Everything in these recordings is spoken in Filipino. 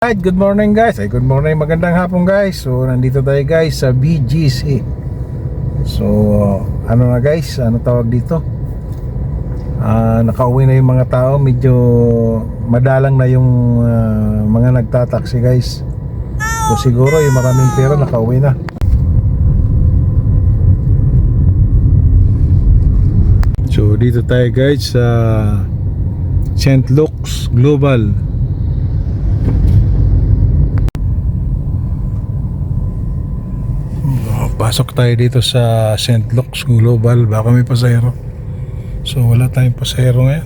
Alright, good morning guys. Good morning, magandang hapon guys. So, nandito tayo guys sa BGC. So, ano na guys, ano tawag dito? Nakauwi na yung mga tao. Medyo madalang na yung mga nagtataksi guys. So, siguro yung maraming pera nakauwi na. So, dito tayo guys sa St. Luke's Global. Pasok tayo dito sa St. Luke's Global. Baka may pasahero. So wala tayong pasahero ngayon.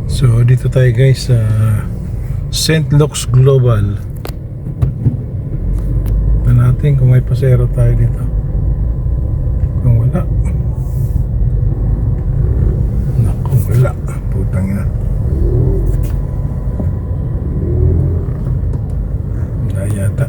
So dito tayo guys sa St. Luke's Global. Tignan natin kung may pasahero tayo dito. Kung wala, wala, putang ina. Wala yata.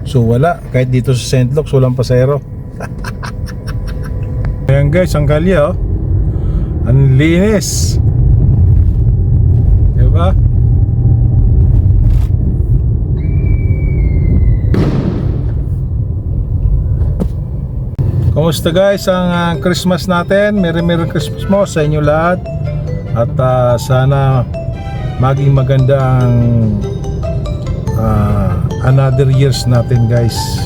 So wala, kahit dito sa St. Luke's walang pasahero. Ayan guys, ang kalye oh. Ang linis, diba? Kumusta guys ang Christmas natin? Merry Christmas mo sa inyo lahat. At sana maging maganda ang another years natin guys.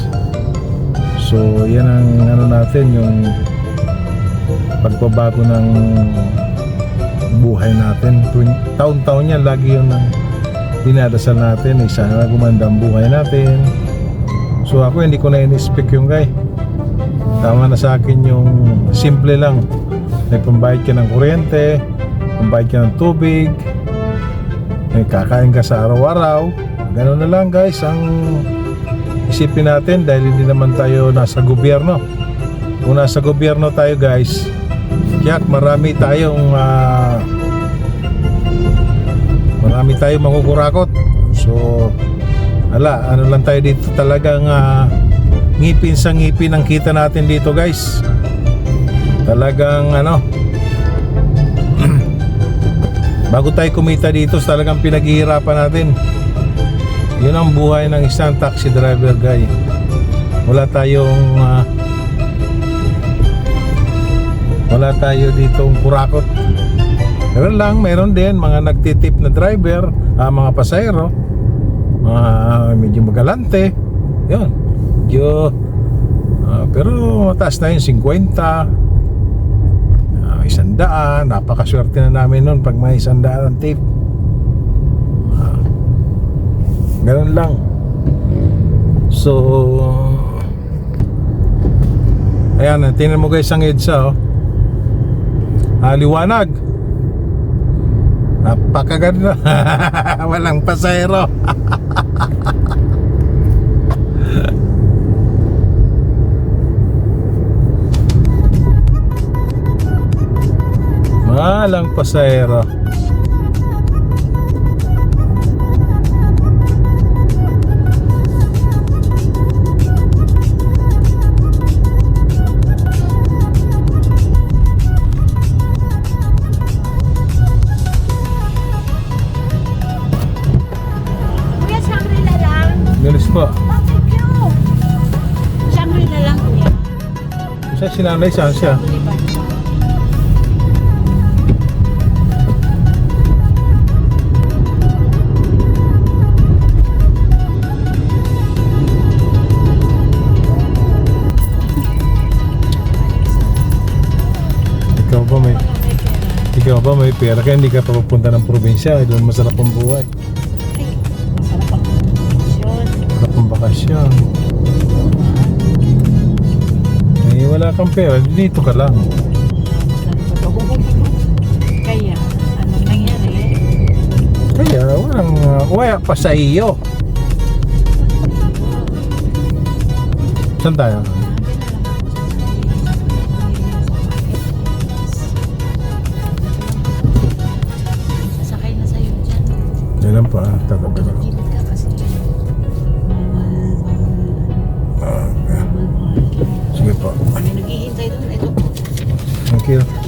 So yan ang ano natin, yung pagbabago ng buhay natin. Taon-taon yan, lagi yun ang dinadasal natin. Sana gumanda ang buhay natin. So ako hindi ko na in-expect yung guy. Tama na sa akin yung simple lang. May pambayad ka ng kuryente, pambayad ka ng tubig, may kakain ka sa araw-araw. Ganun na lang guys ang isipin natin, dahil hindi naman tayo nasa gobyerno. Kung nasa gobyerno tayo guys, kaya marami tayong makukurakot. So ano lang tayo dito, talagang ngipin sa ngipin ang kita natin dito guys. Talagang bago tayo kumita dito, talagang pinaghihirapan natin. Yun ang buhay ng isang taxi driver guy. Wala tayo ditong kurakot. Pero lang, mayroon din mga nagtitip na driver, mga pasahero, medyo magalante. Yun, medyo pero mataas na yung 50, 100. Napakaswerte na namin nun pag may 100 ang tip. Ganun lang. So ayan, tingnan mo guys ang EDSA oh. Liwanag. Napakaganda. Walang pasahero. Walang pasahero. Galis po. Thank you. Siyempre na lang kuya. Siya sinanay, saan siya? Ikaw ba may pera kaya hindi ka papunta ng probinsya? Doon masarap ang buhay. Masarap ang bakasyon. Masarap ang bakasyon. Eh wala kang pera, dito ka lang. Kaya, anong nangyari? Kaya wala pa sa iyo. Saan tayo? Sasakay na sa'yo dyan. Yan lang po tatabi ko. Gilid ka kasi. Okay. Sige po. May naghihintay doon. Ito po. Thank you.